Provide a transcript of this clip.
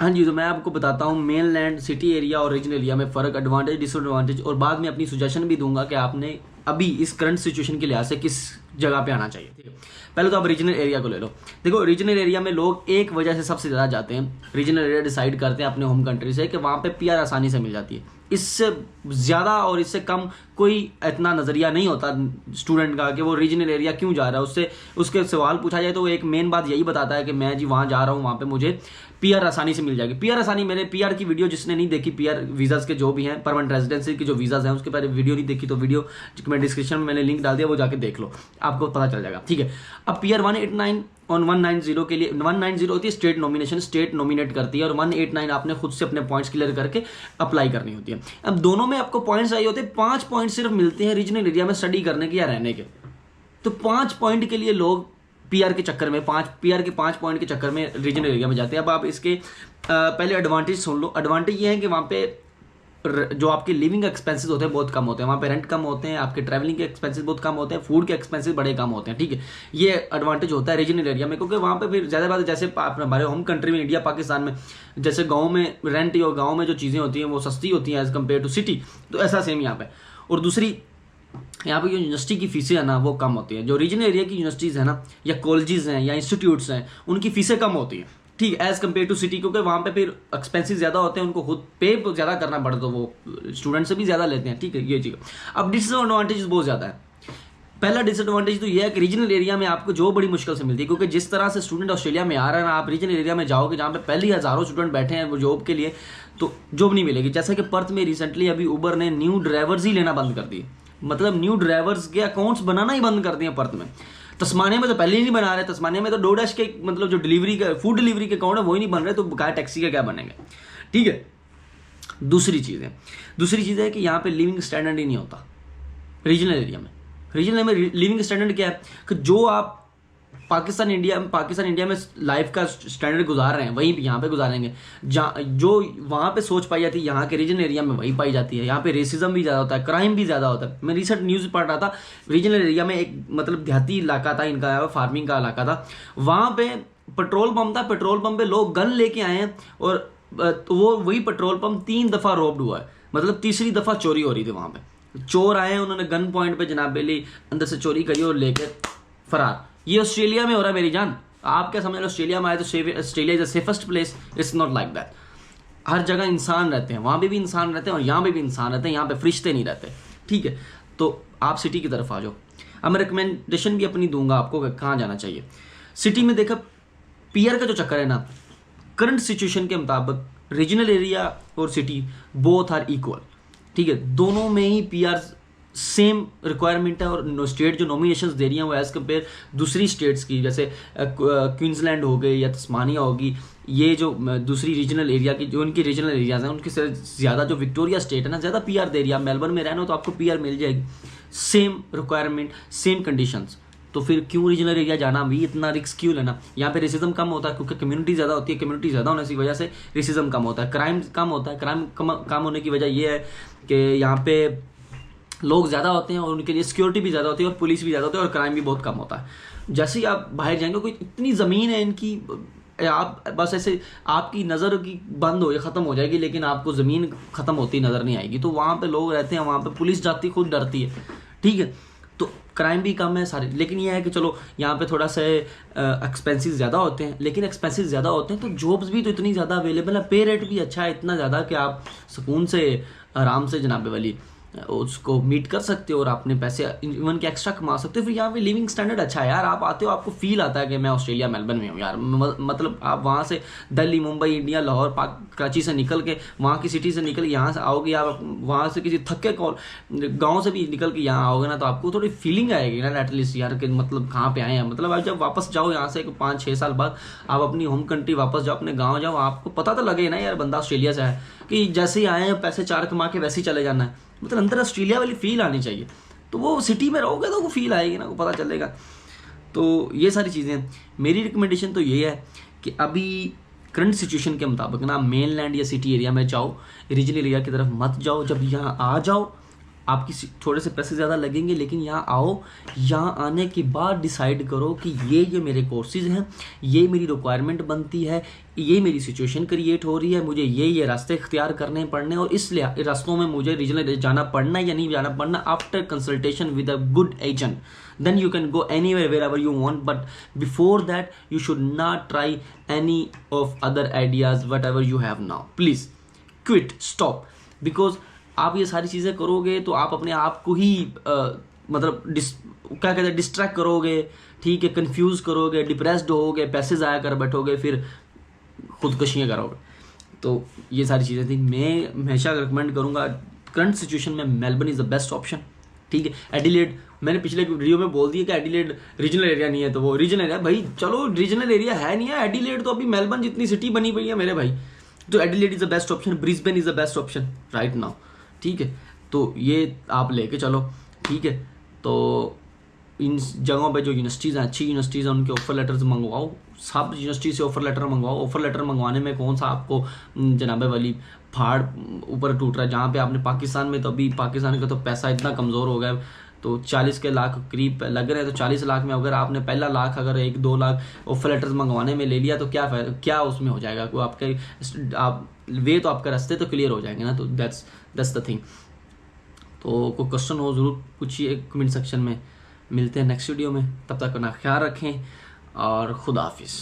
हाँ जी, तो मैं आपको बताता हूँ मेन लैंड, सिटी एरिया और रीजनल एरिया में फ़र्क, एडवांटेज, डिसएडवांटेज, और बाद में अपनी सजेशन भी दूंगा कि आपने अभी इस करंट सिचुएशन के लिहाज से किस जगह पे आना चाहिए। ठीक है, पहले तो आप रीजनल एरिया को ले लो। देखो, रीजनल एरिया में लोग एक वजह से सबसे ज़्यादा जाते हैं, रीजनल एरिया डिसाइड करते हैं अपने होम कंट्री से कि वहाँ पे पीआर आसानी से मिल जाती है। इससे ज़्यादा और इससे कम कोई इतना नज़रिया नहीं होता स्टूडेंट का कि वो रीजनल एरिया क्यों जा रहा है। उससे उसके सवाल पूछा जाए तो वो एक मेन बात यही बताता है कि मैं जी वहाँ जा रहा हूँ, वहाँ पे मुझे पीआर आसानी से मिल जाएगी। पीआर आसानी, मैंने पीआर की वीडियो जिसने नहीं देखी, पीआर वीज़ाज़ के जो भी हैं, परमानेंट रेजिडेंसी के जो वीज़ाज़ हैं, उसके पहले वीडियो नहीं देखी तो वीडियो मैं डिस्क्रिप्शन में मैंने लिंक डाल दिया, वो जाके देख लो, आपको पता चल जाएगा। ठीक है, अब पीआर 189 और 190 के लिए, 190 होती है स्टेट नॉमिनेशन, स्टेट नॉमिनेट करती है, और 189 आपने खुद से अपने पॉइंट्स क्लियर करके अप्लाई करनी होती है। अब दोनों में आपको पॉइंट्स चाहिए होते हैं, 5 पॉइंट सिर्फ मिलते हैं रीजनल एरिया में स्टडी करने के या रहने के। तो 5 पॉइंट के लिए लोग पीआर के चक्कर में, 5 पॉइंट के चक्कर में रीजनल एरिया में जाते हैं। अब आप इसके पहले एडवांटेज सुन लो। एडवांटेज ये है कि वहाँ पे जो आपके लिविंग एक्सपेंसेस होते हैं बहुत कम होते हैं, वहाँ पे रेंट कम होते हैं, आपके ट्रैवलिंग के एक्सपेंसेस बहुत कम होते हैं, फूड के एक्सपेंसेस बड़े कम होते हैं। ठीक है, ये एडवांटेज होता है रीजनल एरिया में, क्योंकि वहाँ पे फिर ज़्यादा बात, जैसे हमारे होम कंट्री में इंडिया पाकिस्तान में, जैसे गाँव में रेंट और गाँव में जो चीज़ें होती हैं वो सस्ती होती हैं एज़ कम्पेयर टू सिटी, तो ऐसा सेम यहाँ पे। और दूसरी, यहाँ पे जो यूनिवर्सिटी की फीसें है ना वो कम होती है। जो रीजनल एरिया की यूनिवर्सिटीज़ है ना, या कॉलेजेस हैं या इंस्टीट्यूट्स हैं, उनकी फीसें कम होती हैं। ठीक है, एज़ कम्पेयर टू सिटी, क्योंकि वहाँ पे फिर एक्सपेंसिव ज़्यादा होते हैं, उनको खुद पे ज़्यादा करना पड़ता, तो वो स्टूडेंट से भी ज़्यादा लेते हैं। ठीक है, ये चीज़। अब डिसएडवांटेज बहुत ज़्यादा है। पहला डिसएडवांटेज तो ये है कि रीजनल एरिया में आपको जो बड़ी मुश्किल से मिलती है, क्योंकि जिस तरह से स्टूडेंट ऑस्ट्रेलिया में आ रहा है ना, आप रीजनल एरिया में जाओगे जहाँ पे पहले ही हज़ारों स्टूडेंट बैठे हैं वो जॉब के लिए, तो जॉब नहीं मिलेगी। जैसे कि पर्थ में रिसेंटली अभी उबर ने न्यू ड्राइवर्स ही लेना बंद कर दिए, मतलब न्यू ड्राइवर्स के अकाउंट्स बनाना ही बंद कर दिए पर्थ में। तस्मानिया में तो पहले ही नहीं बना रहे, तस्मानिया में तो डोडैश के मतलब जो डिलीवरी का फूड डिलीवरी के अकाउंट है वो ही नहीं बन रहे, तो बकाया टैक्सी के क्या बनेंगे। ठीक है, दूसरी चीज़ है कि यहाँ पे लिविंग स्टैंडर्ड ही नहीं होता रीजनल एरिया में। रीजनल में लिविंग स्टैंडर्ड क्या है कि जो आप पाकिस्तान इंडिया में लाइफ का स्टैंडर्ड गुजार रहे हैं वहीं यहाँ पे गुजारेंगे। जो वहाँ पे सोच पाई जाती है यहाँ के रीजनल एरिया में वही पाई जाती है। यहाँ पे रेसिज्म भी ज़्यादा होता है, क्राइम भी ज़्यादा होता है। मैं रिसेंट न्यूज़ पढ़ रहा था, रीजनल एरिया में एक मतलब देहाती इलाका था इनका, फार्मिंग का इलाका था, वहाँ पे पेट्रोल पंप था, पेट्रोल पंप पे लोग गन लेके आए हैं, और तो वो वही पेट्रोल पंप 3 दफ़ा रोब्ड हुआ है, मतलब तीसरी दफ़ा चोरी हो रही थी। वहाँ पे चोर आए हैं, उन्होंने गन पॉइंट पे जनाब बेली अंदर से चोरी करी और लेकर फरार। ये ऑस्ट्रेलिया में हो रहा है मेरी जान। आप क्या समझ रहे हो ऑस्ट्रेलिया में आए तो Australia is the safest place? It's not like that. हर जगह इंसान रहते हैं, वहाँ पे भी इंसान रहते हैं और यहाँ पे भी इंसान रहते हैं, यहाँ पे फरिश्ते नहीं रहते। ठीक है, तो आप सिटी की तरफ आ जाओ। अब मैं रिकमेंडेशन भी अपनी दूंगा आपको कहाँ जाना चाहिए। सिटी में देखा, पीआर का जो चक्कर है ना, करंट सिचुएशन के मुताबिक रीजनल एरिया और सिटी बोथ आर इक्वल। ठीक है, दोनों में ही पीआर सेम रिक्वायरमेंट है, और स्टेट जो नॉमिनेशंस दे रही हैं वो एज़ कम्पेयर दूसरी स्टेट्स की, जैसे क्वींसलैंड हो गई या तस्मानिया होगी, ये जो दूसरी रीजनल एरिया की जो उनकी रीजनल एरियाज़ हैं उनके से ज़्यादा जो विक्टोरिया स्टेट है ना ज़्यादा पीआर दे रही है। आप मेलबर्न में रहना हो तो आपको पीआर मिल जाएगी, सेम रिक्वायरमेंट, सेम कंडीशंस। तो फिर क्यों रीजनल एरिया जाना, भी इतना रिस्क क्यों लेना? यहाँ पे रेसिज्म कम होता है क्योंकि कम्युनिटी ज़्यादा होती है, कम्युनिटी ज़्यादा होने की वजह से रेसिज्म कम होता है, क्राइम कम होता है। क्राइम कम होने की वजह ये है कि यहाँ पे लोग ज़्यादा होते हैं और उनके लिए सिक्योरिटी भी ज़्यादा होती है और पुलिस भी ज़्यादा होती है और क्राइम भी बहुत कम होता है। जैसे ही आप बाहर जाएंगे, कोई इतनी ज़मीन है इनकी, आप बस ऐसे आपकी नज़र की बंद हो या ख़त्म हो जाएगी, लेकिन आपको ज़मीन ख़त्म होती नज़र नहीं आएगी। तो वहाँ पे लोग रहते हैं, वहाँ पे पुलिस जाती खुद डरती है। ठीक है, तो क्राइम भी कम है सारे। लेकिन यह है कि चलो यहाँ पे थोड़ा सा एक्सपेंसिव ज़्यादा होते हैं, लेकिन एक्सपेंसिव ज़्यादा होते हैं तो जॉब्स भी तो इतनी ज़्यादा अवेलेबल है, पे रेट भी अच्छा है इतना ज़्यादा कि आप सुकून से आराम से जनाबे वाली उसको मीट कर सकते हो और अपने पैसे इवन के एक्स्ट्रा कमा सकते हो। फिर यहाँ पे लिविंग स्टैंडर्ड अच्छा है यार। आप आते हो, आपको फील आता है कि मैं ऑस्ट्रेलिया मेलबर्न में हूँ यार। मतलब आप वहाँ से दिल्ली, मुंबई, इंडिया, लाहौर, कराची से निकल के, वहाँ की सिटी से निकल के यहाँ से आओगे, आप वहाँ से किसी थके गाँव से भी निकल के यहाँ आओगे ना, तो आपको थोड़ी फीलिंग आएगी ना एटलीस्ट यार कि मतलब कहाँ पे आए हैं। मतलब आप जब वापस जाओ यहाँ से 5-6 साल बाद, आप अपनी होम कंट्री वापस जाओ, अपने गाँव जाओ, आपको पता तो लगे ना यार बंदा ऑस्ट्रेलिया से है, कि जैसे ही आए हैं पैसे 4 कमा के वैसे ही चले जाना है। मतलब अंदर ऑस्ट्रेलिया वाली फील आनी चाहिए। तो वो सिटी में रहोगे तो वो फील आएगी ना, वो पता चलेगा। तो ये सारी चीज़ें, मेरी रिकमेंडेशन तो ये है कि अभी करंट सिचुएशन के मुताबिक ना मेन लैंड या सिटी एरिया में जाओ, रीजनल एरिया की तरफ मत जाओ। जब यहाँ आ जाओ, आपकी थोड़े से पैसे ज़्यादा लगेंगे, लेकिन यहाँ आओ, यहाँ आने के बाद डिसाइड करो कि ये मेरे कोर्सेज हैं, ये मेरी रिक्वायरमेंट बनती है, ये मेरी सिचुएशन क्रिएट हो रही है, मुझे ये रास्ते इख्तियार करने पड़ने, और इस रास्तों में मुझे रीजनल जाना पड़ना या नहीं जाना पड़ना। After consultation with a good agent, then you can go anywhere wherever you want, but before that you should not try any of other ideas whatever you have now. Please quit, stop, because आप ये सारी चीज़ें करोगे तो आप अपने आप को ही मतलब क्या कहते हैं, डिस्ट्रैक्ट करोगे, ठीक है, कंफ्यूज करोगे, डिप्रेस्ड होगे, पैसे ज़ाया कर बैठोगे, फिर खुदकशियाँ करोगे। तो ये सारी चीज़ें थी। मैं हमेशा रिकमेंड करूँगा, करंट सिचुएशन में Melbourne is the best option, ठीक है। एडिलेड, मैंने पिछले वीडियो में बोल दिया कि एडिलेड रीजनल एरिया नहीं है, तो वो रीजनल एरिया भाई, चलो रीजनल एरिया है नहीं है, एडिलेड तो अभी मेलबर्न जितनी सिटी बनी पड़ी है मेरे भाई, तो Adelaide is the best option, Brisbane is the best option right now, ठीक है। तो ये आप लेके चलो, ठीक है। तो इन जगहों पे जो यूनिवर्सिटीज़ हैं, अच्छी यूनिवर्सिटीज़ हैं, उनके ऑफर लेटर्स मंगवाओ, सब यूनिवर्सिटी से ऑफर लेटर मंगवाओ। ऑफर लेटर मंगवाने में कौन सा आपको जनाबे वाली फाड़ ऊपर टूट रहा है, जहाँ पे आपने पाकिस्तान में, तो अभी पाकिस्तान का तो पैसा इतना कमज़ोर हो गया, तो 40 के लाख करीब लग रहे हैं, तो 40 लाख में अगर आपने पहला लाख अगर 1-2 लाख ऑफर लेटर्स मंगवाने में ले लिया, तो क्या उसमें हो जाएगा, कोई आपके आप वे तो आपका रास्ते तो क्लियर हो जाएंगे ना। तो दैट्स द थिंग। तो कोई क्वेश्चन हो ज़रूर पूछिए कमेंट सेक्शन में। मिलते हैं नेक्स्ट वीडियो में, तब तक अपना ख्याल रखें और खुदा हाफिज़।